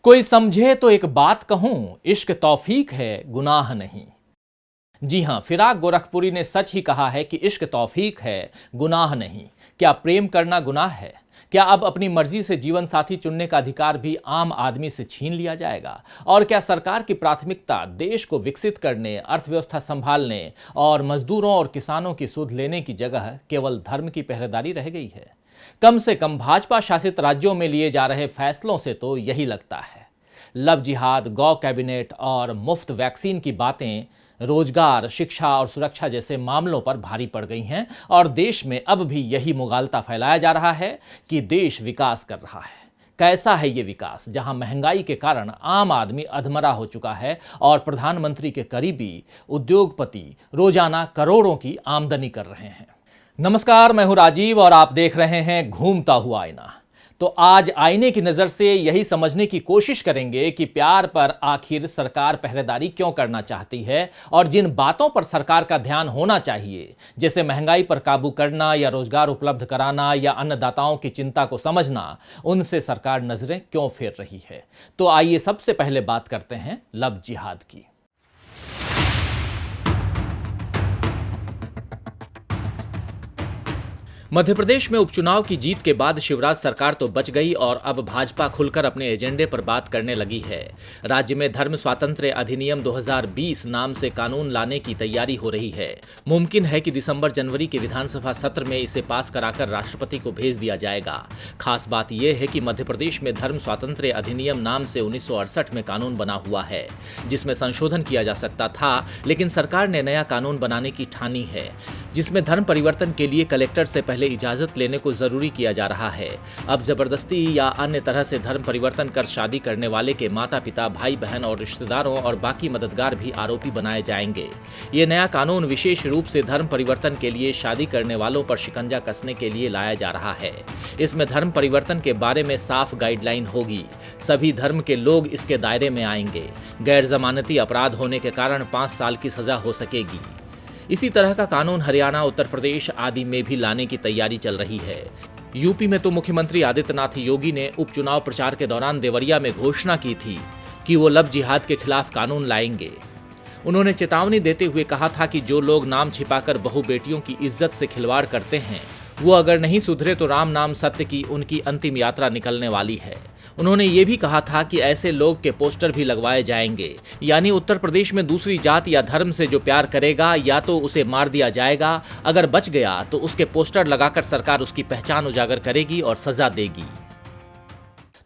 कोई समझे तो एक बात कहूं, इश्क तौफीक है गुनाह नहीं। जी हां, फिराक गोरखपुरी ने सच ही कहा है कि इश्क तौफीक है गुनाह नहीं। क्या प्रेम करना गुनाह है? क्या अब अपनी मर्जी से जीवन साथी चुनने का अधिकार भी आम आदमी से छीन लिया जाएगा? और क्या सरकार की प्राथमिकता देश को विकसित करने, अर्थव्यवस्था संभालने और मजदूरों और किसानों की सुध लेने की जगह केवल धर्म की पहरेदारी रह गई है? कम से कम भाजपा शासित राज्यों में लिए जा रहे फैसलों से तो यही लगता है। लव जिहाद, गौ कैबिनेट और मुफ्त वैक्सीन की बातें रोजगार, शिक्षा और सुरक्षा जैसे मामलों पर भारी पड़ गई हैं और देश में अब भी यही मुगालता फैलाया जा रहा है कि देश विकास कर रहा है। कैसा है ये विकास, जहां महंगाई के कारण आम आदमी अधमरा हो चुका है और प्रधानमंत्री के करीबी उद्योगपति रोजाना करोड़ों की आमदनी कर रहे हैं। नमस्कार, मैं हूं राजीव और आप देख रहे हैं घूमता हुआ आईना। तो आज आईने की नजर से यही समझने की कोशिश करेंगे कि प्यार पर आखिर सरकार पहरेदारी क्यों करना चाहती है और जिन बातों पर सरकार का ध्यान होना चाहिए, जैसे महंगाई पर काबू करना या रोजगार उपलब्ध कराना या अन्नदाताओं की चिंता को समझना, उनसे सरकार नजरें क्यों फेर रही है। तो आइए सबसे पहले बात करते हैं लव जिहाद की। मध्य प्रदेश में उपचुनाव की जीत के बाद शिवराज सरकार तो बच गई और अब भाजपा खुलकर अपने एजेंडे पर बात करने लगी है। राज्य में धर्म स्वातंत्र्य अधिनियम 2020 नाम से कानून लाने की तैयारी हो रही है। मुमकिन है कि दिसंबर-जनवरी के विधानसभा सत्र में इसे पास कराकर राष्ट्रपति को भेज दिया जाएगा। खास बात यह है कि मध्य प्रदेश में धर्म स्वातंत्र्य अधिनियम नाम से 1968 में कानून बना हुआ है, जिसमें संशोधन किया जा सकता था, लेकिन सरकार ने नया कानून बनाने की ठानी है, जिसमें धर्म परिवर्तन के लिए कलेक्टर से पहले इजाजत लेने को जरूरी किया जा रहा है। अब जबरदस्ती या अन्य तरह से धर्म परिवर्तन कर शादी करने वाले के माता पिता, भाई बहन और रिश्तेदारों और बाकी मददगार भी आरोपी बनाए जाएंगे। ये नया कानून विशेष रूप से धर्म परिवर्तन के लिए शादी करने वालों पर शिकंजा कसने के लिए लाया जा रहा है। इसमें धर्म परिवर्तन के बारे में साफ गाइडलाइन होगी। सभी धर्म के लोग इसके दायरे में आएंगे। गैर जमानती अपराध होने के कारण 5 साल की सजा हो सकेगी। इसी तरह का कानून हरियाणा, उत्तर प्रदेश आदि में भी लाने की तैयारी चल रही है। यूपी में तो मुख्यमंत्री आदित्यनाथ योगी ने उपचुनाव प्रचार के दौरान देवरिया में घोषणा की थी कि वो लव जिहाद के खिलाफ कानून लाएंगे। उन्होंने चेतावनी देते हुए कहा था कि जो लोग नाम छिपाकर बहु बेटियों की इज्जत से खिलवाड़ करते हैं, वो अगर नहीं सुधरे तो राम नाम सत्य की उनकी अंतिम यात्रा निकलने वाली है। उन्होंने ये भी कहा था कि ऐसे लोग के पोस्टर भी लगवाए जाएंगे, यानी उत्तर प्रदेश में दूसरी जात या धर्म से जो प्यार करेगा या तो उसे मार दिया जाएगा, अगर बच गया तो उसके पोस्टर लगाकर सरकार उसकी पहचान उजागर करेगी और सजा देगी।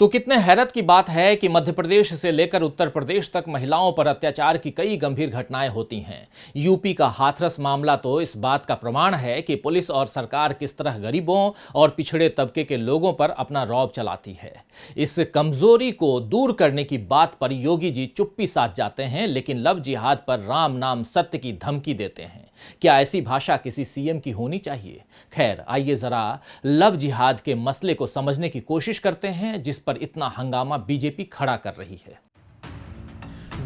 तो कितने हैरत की बात है कि मध्य प्रदेश से लेकर उत्तर प्रदेश तक महिलाओं पर अत्याचार की कई गंभीर घटनाएं होती हैं। यूपी का हाथरस मामला तो इस बात का प्रमाण है कि पुलिस और सरकार किस तरह गरीबों और पिछड़े तबके के लोगों पर अपना रौब चलाती है। इस कमजोरी को दूर करने की बात पर योगी जी चुप्पी साध जाते हैं, लेकिन लव जिहाद पर राम नाम सत्य की धमकी देते हैं। क्या ऐसी भाषा किसी सीएम की होनी चाहिए? खैर, आइए जरा लव जिहाद के मसले को समझने की कोशिश करते हैं, जिस पर इतना हंगामा बीजेपी खड़ा कर रही है।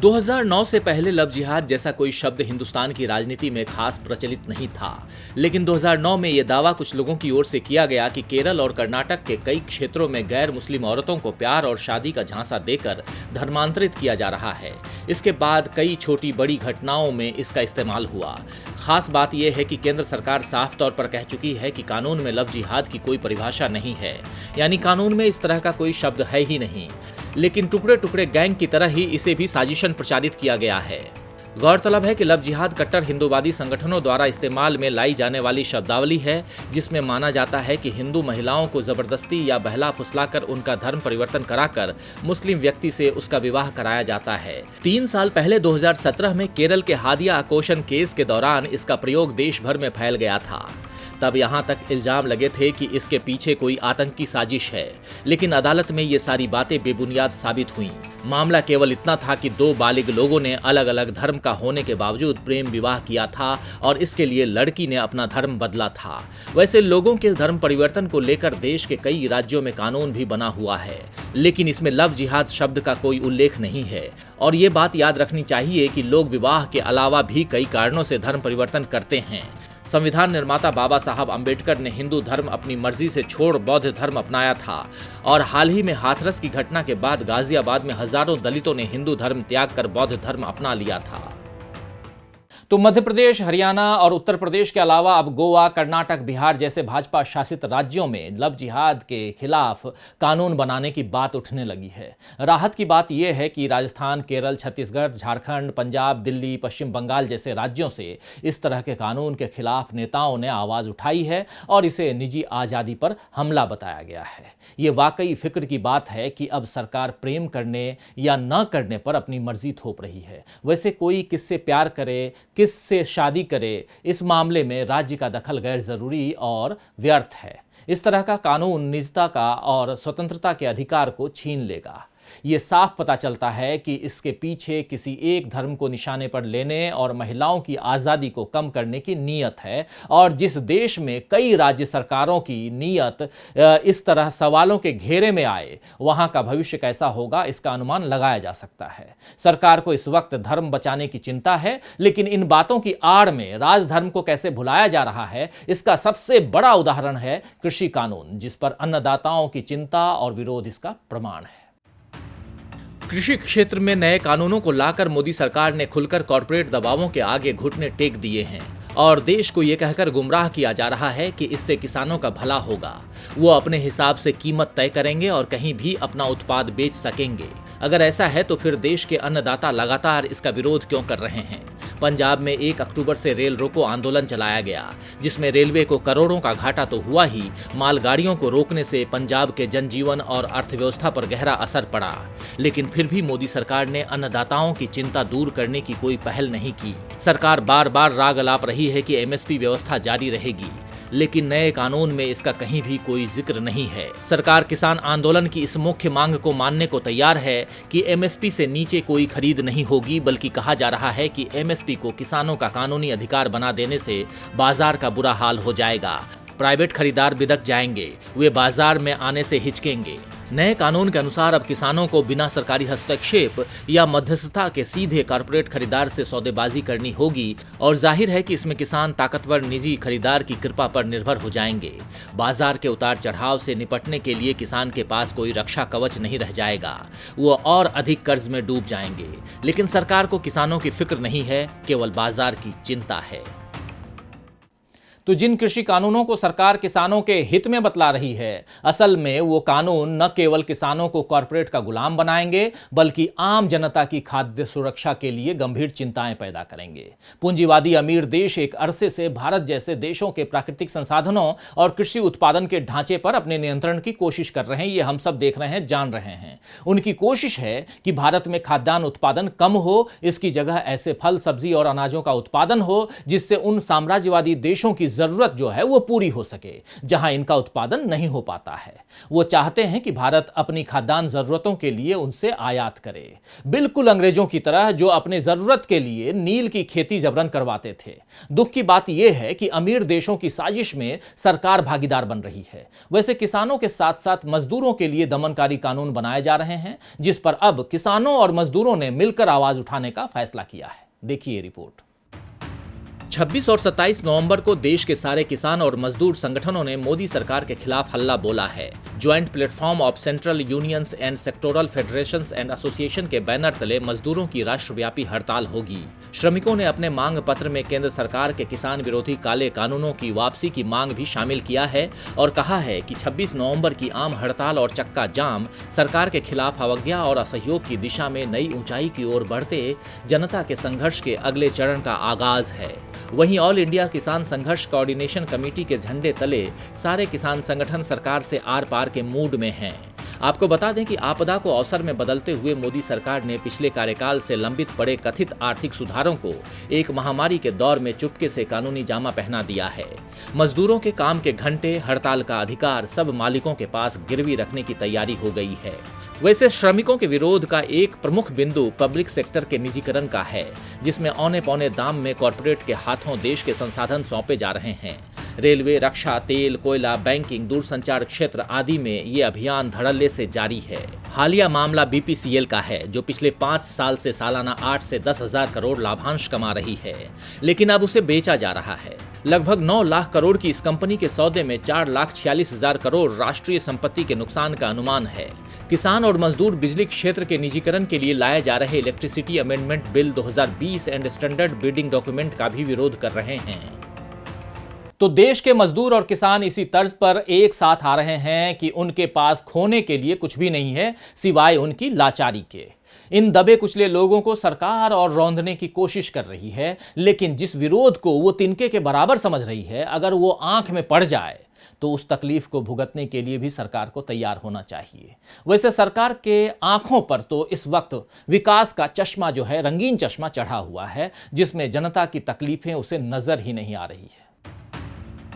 2009 से पहले लव जिहाद जैसा कोई शब्द हिंदुस्तान की राजनीति में खास प्रचलित नहीं था, लेकिन 2009 में यह दावा कुछ लोगों की ओर से किया गया कि केरल और कर्नाटक के कई क्षेत्रों में गैर मुस्लिम औरतों को प्यार और शादी का झांसा देकर धर्मांतरित किया जा रहा है। इसके बाद कई छोटी बड़ी घटनाओं में इसका इस्तेमाल हुआ। खास बात यह है कि केंद्र सरकार साफ तौर पर कह चुकी है कि कानून में लव जिहाद की कोई परिभाषा नहीं है, यानी कानून में इस तरह का कोई शब्द है ही नहीं, लेकिन टुकड़े टुकड़े गैंग की तरह ही इसे भी साजिशन प्रचारित किया गया है। गौरतलब है कि लव जिहाद कट्टर हिंदूवादी संगठनों द्वारा इस्तेमाल में लाई जाने वाली शब्दावली है, जिसमें माना जाता है कि हिंदू महिलाओं को जबरदस्ती या बहला फुसलाकर उनका धर्म परिवर्तन कराकर मुस्लिम व्यक्ति से उसका विवाह कराया जाता है। 3 साल पहले 2017 में केरल के हादिया अकोशन केस के दौरान इसका प्रयोग देश भर में फैल गया था। तब यहां तक इल्जाम लगे थे कि इसके पीछे कोई आतंकी साजिश है, लेकिन अदालत में ये सारी बातें बेबुनियाद साबित हुईं। मामला केवल इतना था कि 2 बालिग लोगों ने अलग अलग धर्म का होने के बावजूद प्रेम विवाह किया था और इसके लिए लड़की ने अपना धर्म बदला था। वैसे लोगों के धर्म परिवर्तन को लेकर देश के कई राज्यों में कानून भी बना हुआ है, लेकिन इसमें लव जिहाद शब्द का कोई उल्लेख नहीं है। और ये बात याद रखनी चाहिए कि लोग विवाह के अलावा भी कई कारणों से धर्म परिवर्तन करते हैं। संविधान निर्माता बाबा साहब अंबेडकर ने हिंदू धर्म अपनी मर्जी से छोड़ बौद्ध धर्म अपनाया था और हाल ही में हाथरस की घटना के बाद गाजियाबाद में हजारों दलितों ने हिंदू धर्म त्याग कर बौद्ध धर्म अपना लिया था। तो मध्य प्रदेश, हरियाणा और उत्तर प्रदेश के अलावा अब गोवा, कर्नाटक, बिहार जैसे भाजपा शासित राज्यों में लव जिहाद के खिलाफ कानून बनाने की बात उठने लगी है। राहत की बात यह है कि राजस्थान, केरल, छत्तीसगढ़, झारखंड, पंजाब, दिल्ली, पश्चिम बंगाल जैसे राज्यों से इस तरह के कानून के खिलाफ नेताओं ने आवाज उठाई है और इसे निजी आज़ादी पर हमला बताया गया है। ये वाकई फिक्र की बात है कि अब सरकार प्रेम करने या न करने पर अपनी मर्जी थोप रही है। वैसे कोई किससे प्यार करे, किससे शादी करे, इस मामले में राज्य का दखल गैर जरूरी और व्यर्थ है। इस तरह का कानून निजता का और स्वतंत्रता के अधिकार को छीन लेगा। ये साफ पता चलता है कि इसके पीछे किसी एक धर्म को निशाने पर लेने और महिलाओं की आज़ादी को कम करने की नीयत है। और जिस देश में कई राज्य सरकारों की नीयत इस तरह सवालों के घेरे में आए, वहां का भविष्य कैसा होगा इसका अनुमान लगाया जा सकता है। सरकार को इस वक्त धर्म बचाने की चिंता है, लेकिन इन बातों की आड़ में राजधर्म को कैसे भुलाया जा रहा है, इसका सबसे बड़ा उदाहरण है कृषि कानून, जिस पर अन्नदाताओं की चिंता और विरोध इसका प्रमाण है। कृषि क्षेत्र में नए कानूनों को लाकर मोदी सरकार ने खुलकर कॉर्पोरेट दबावों के आगे घुटने टेक दिए हैं और देश को यह कहकर गुमराह किया जा रहा है कि इससे किसानों का भला होगा। वो अपने हिसाब से कीमत तय करेंगे और कहीं भी अपना उत्पाद बेच सकेंगे। अगर ऐसा है तो फिर देश के अन्नदाता लगातार इसका विरोध क्यों कर रहे हैं? पंजाब में 1 अक्टूबर से रेल रोको आंदोलन चलाया गया, जिसमें रेलवे को करोड़ों का घाटा तो हुआ ही, मालगाड़ियों को रोकने से पंजाब के जनजीवन और अर्थव्यवस्था पर गहरा असर पड़ा। लेकिन फिर भी मोदी सरकार ने अन्नदाताओं की चिंता दूर करने की कोई पहल नहीं की। सरकार बार बार राग अलाप रही है कि एमएसपी व्यवस्था जारी रहेगी, लेकिन नए कानून में इसका कहीं भी कोई जिक्र नहीं है। सरकार किसान आंदोलन की इस मुख्य मांग को मानने को तैयार है कि एमएसपी से नीचे कोई खरीद नहीं होगी, बल्कि कहा जा रहा है कि एमएसपी को किसानों का कानूनी अधिकार बना देने से बाजार का बुरा हाल हो जाएगा। प्राइवेट खरीदार बिदक जाएंगे, वे बाजार में आने से हिचकेंगे। नए कानून के अनुसार अब किसानों को बिना सरकारी हस्तक्षेप या मध्यस्थता के सीधे कॉर्पोरेट खरीदार से सौदेबाजी करनी होगी और जाहिर है कि इसमें किसान ताकतवर निजी खरीदार की कृपा पर निर्भर हो जाएंगे। बाजार के उतार चढ़ाव से निपटने के लिए किसान के पास कोई रक्षा कवच नहीं रह जाएगा, वो और अधिक कर्ज में डूब जाएंगे। लेकिन सरकार को किसानों की फिक्र नहीं है, केवल बाजार की चिंता है। तो जिन कृषि कानूनों को सरकार किसानों के हित में बतला रही है, असल में वो कानून न केवल किसानों को कॉर्पोरेट का गुलाम बनाएंगे, बल्कि आम जनता की खाद्य सुरक्षा के लिए गंभीर चिंताएं पैदा करेंगे। पूंजीवादी अमीर देश एक अरसे से भारत जैसे देशों के प्राकृतिक संसाधनों और कृषि उत्पादन के ढांचे पर अपने नियंत्रण की कोशिश कर रहे हैं। ये हम सब देख रहे हैं, जान रहे हैं। उनकी कोशिश है कि भारत में खाद्यान्न उत्पादन कम हो, इसकी जगह ऐसे फल, सब्जी और अनाजों का उत्पादन हो जिससे उन साम्राज्यवादी देशों की जरूरत जो है वो पूरी हो सके जहां इनका उत्पादन नहीं हो पाता है। वो चाहते हैं कि भारत अपनी खाद्यान्न जरूरतों के लिए उनसे आयात करे, बिल्कुल अंग्रेजों की तरह जो अपने जरूरत के लिए नील की खेती जबरन करवाते थे। दुख की बात यह है कि अमीर देशों की साजिश में सरकार भागीदार बन रही है। वैसे किसानों के साथ साथ मजदूरों के लिए दमनकारी कानून बनाए जा रहे हैं, जिस पर अब किसानों और मजदूरों ने मिलकर आवाज उठाने का फैसला किया है। देखिए रिपोर्ट। 26 और 27 नवंबर को देश के सारे किसान और मजदूर संगठनों ने मोदी सरकार के खिलाफ हल्ला बोला है। Joint platform of central unions and sectoral federations and association के बैनर तले मजदूरों की राष्ट्रव्यापी हड़ताल होगी। श्रमिकों ने अपने मांग पत्र में केंद्र सरकार के किसान विरोधी काले कानूनों की वापसी की मांग भी शामिल किया है और कहा है कि 26 नवंबर की आम हड़ताल और चक्का जाम सरकार के खिलाफ अवज्ञा और असहयोग की दिशा में नई ऊंचाई की ओर बढ़ते जनता के संघर्ष के अगले चरण का आगाज है। वहीं ऑल इंडिया किसान संघर्ष कोऑर्डिनेशन कमेटी के झंडे तले सारे किसान संगठन सरकार से आर पार के मूड में हैं। आपको बता दें कि आपदा को अवसर में बदलते हुए मोदी सरकार ने पिछले कार्यकाल से लंबित पड़े कथित आर्थिक सुधारों को एक महामारी के दौर में चुपके से कानूनी जामा पहना दिया है। मजदूरों के काम के घंटे, हड़ताल का अधिकार सब मालिकों के पास गिरवी रखने की तैयारी हो गई है। वैसे श्रमिकों के विरोध का एक प्रमुख बिंदु पब्लिक सेक्टर के निजीकरण का है, जिसमें औने पौने दाम में कॉर्पोरेट के हाथों देश के संसाधन सौंपे जा रहे हैं। रेलवे, रक्षा, तेल, कोयला, बैंकिंग, दूरसंचार क्षेत्र आदि में ये अभियान धड़ल्ले से जारी है। हालिया मामला बीपीसीएल का है, जो पिछले 5 साल से सालाना 8 से 10 हजार करोड़ लाभांश कमा रही है, लेकिन अब उसे बेचा जा रहा है। लगभग 9 लाख करोड़ की इस कंपनी के सौदे में 4,46,000 करोड़ राष्ट्रीय संपत्ति के नुकसान का अनुमान है। किसान और मजदूर बिजली क्षेत्र के निजीकरण के लिए लाए जा रहे electricity amendment bill 2020 and standard bidding document का भी विरोध कर रहे हैं। तो देश के मजदूर और किसान इसी तर्ज पर एक साथ आ रहे हैं कि उनके पास खोने के लिए कुछ भी नहीं है सिवाय उनकी लाचारी के। इन दबे कुचले लोगों को सरकार और रौंदने की कोशिश कर रही है, लेकिन जिस विरोध को वो तिनके के बराबर समझ रही है, अगर वो आंख में पड़ जाए तो उस तकलीफ को भुगतने के लिए भी सरकार को तैयार होना चाहिए। वैसे सरकार के आंखों पर तो इस वक्त विकास का चश्मा जो है, रंगीन चश्मा चढ़ा हुआ है, जिसमें जनता की तकलीफें उसे नजर ही नहीं आ रही है।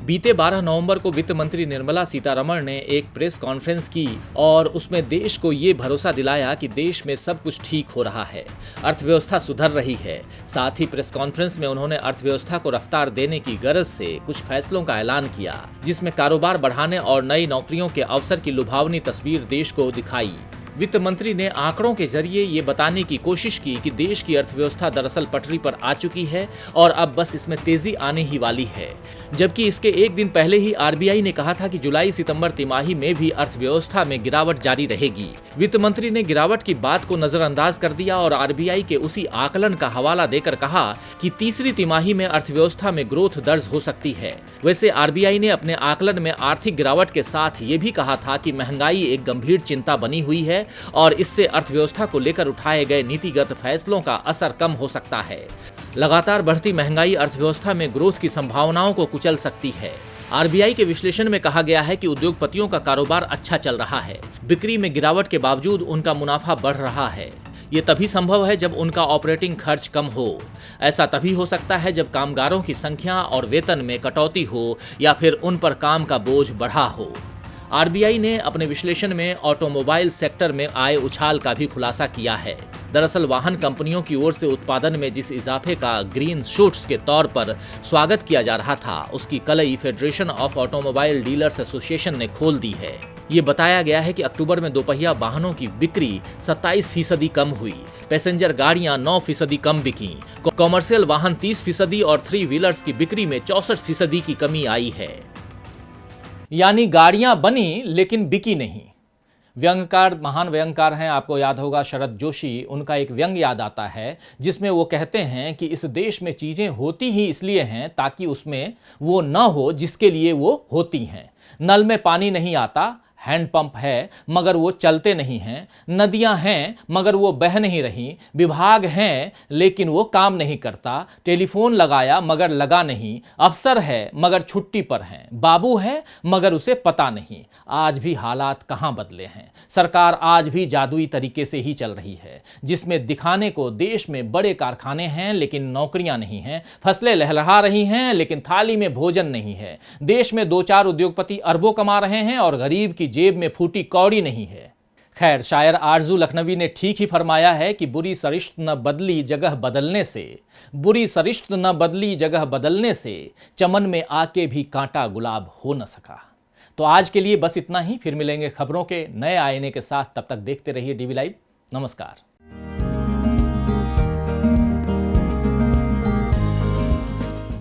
बीते 12 नवंबर को वित्त मंत्री निर्मला सीतारमण ने एक प्रेस कॉन्फ्रेंस की और उसमें देश को ये भरोसा दिलाया कि देश में सब कुछ ठीक हो रहा है, अर्थव्यवस्था सुधर रही है। साथ ही प्रेस कॉन्फ्रेंस में उन्होंने अर्थव्यवस्था को रफ्तार देने की गरज से कुछ फैसलों का ऐलान किया, जिसमें कारोबार बढ़ाने और नई नौकरियों के अवसर की लुभावनी तस्वीर देश को दिखाई। वित्त मंत्री ने आंकड़ों के जरिए ये बताने की कोशिश की कि देश की अर्थव्यवस्था दरअसल पटरी पर आ चुकी है और अब बस इसमें तेजी आने ही वाली है। जबकि इसके एक दिन पहले ही आरबीआई ने कहा था कि जुलाई सितंबर तिमाही में भी अर्थव्यवस्था में गिरावट जारी रहेगी। वित्त मंत्री ने गिरावट की बात को नजरअंदाज कर दिया और आरबीआई के उसी आकलन का हवाला देकर कहा कि तीसरी तिमाही में अर्थव्यवस्था में ग्रोथ दर्ज हो सकती है। वैसे आरबीआई ने अपने आकलन में आर्थिक गिरावट के साथ ये भी कहा था कि महंगाई एक गंभीर चिंता बनी हुई है और इससे अर्थव्यवस्था को लेकर उठाए गए नीतिगत फैसलों का असर कम हो सकता है। लगातार बढ़ती महंगाई अर्थव्यवस्था में ग्रोथ की संभावनाओं को कुचल सकती है। आरबीआई के विश्लेषण में कहा गया है कि उद्योगपतियों का कारोबार अच्छा चल रहा है। बिक्री में गिरावट के बावजूद उनका मुनाफा बढ़ रहा है। ये तभी संभव है जब उनका ऑपरेटिंग खर्च कम हो। ऐसा तभी हो सकता है जब कामगारों की संख्या और वेतन में कटौती हो या फिर उन पर काम का बोझ बढ़ा हो। आरबीआई ने अपने विश्लेषण में ऑटोमोबाइल सेक्टर में आए उछाल का भी खुलासा किया है। दरअसल वाहन कंपनियों की ओर से उत्पादन में जिस इजाफे का ग्रीन शूट्स के तौर पर स्वागत किया जा रहा था, उसकी कलई federation of automobile dealers association ने खोल दी है। ये बताया गया है कि अक्टूबर में दोपहिया वाहनों की बिक्री 27% कम हुई, पैसेंजर गाड़ियां 9% कम बिकी, कॉमर्शियल वाहन 30% और 3 व्हीलर्स की बिक्री में 64% की कमी आई है। यानी गाड़ियां बनी लेकिन बिकी नहीं। व्यंग्यकार, महान व्यंग्यकार हैं, आपको याद होगा शरद जोशी, उनका एक व्यंग्य याद आता है जिसमें वो कहते हैं कि इस देश में चीजें होती ही इसलिए हैं ताकि उसमें वो न हो जिसके लिए वो होती हैं। नल में पानी नहीं आता, हैंडपंप है मगर वो चलते नहीं हैं, नदियां हैं मगर वो बह नहीं रही, विभाग हैं लेकिन वो काम नहीं करता, टेलीफोन लगाया मगर लगा नहीं, अफसर है मगर छुट्टी पर हैं, बाबू है मगर उसे पता नहीं। आज भी हालात कहां बदले हैं। सरकार आज भी जादुई तरीके से ही चल रही है, जिसमें दिखाने को देश में बड़े कारखाने हैं लेकिन नौकरियां नहीं हैं, फसलें लहलहा रही हैं लेकिन थाली में भोजन नहीं है। देश में 2-4 उद्योगपति अरबों कमा रहे हैं और गरीब की जेब में फूटी कौड़ी नहीं है। खैर, शायर आरजू लखनवी ने ठीक ही फरमाया है कि बुरी सरिश्त न बदली जगह बदलने से, बुरी सरिश्त न बदली जगह बदलने से चमन में आके भी कांटा गुलाब हो न सका। तो आज के लिए बस इतना ही। फिर मिलेंगे खबरों के नए आईने के साथ। तब तक देखते रहिए डीवी लाइव। नमस्कार।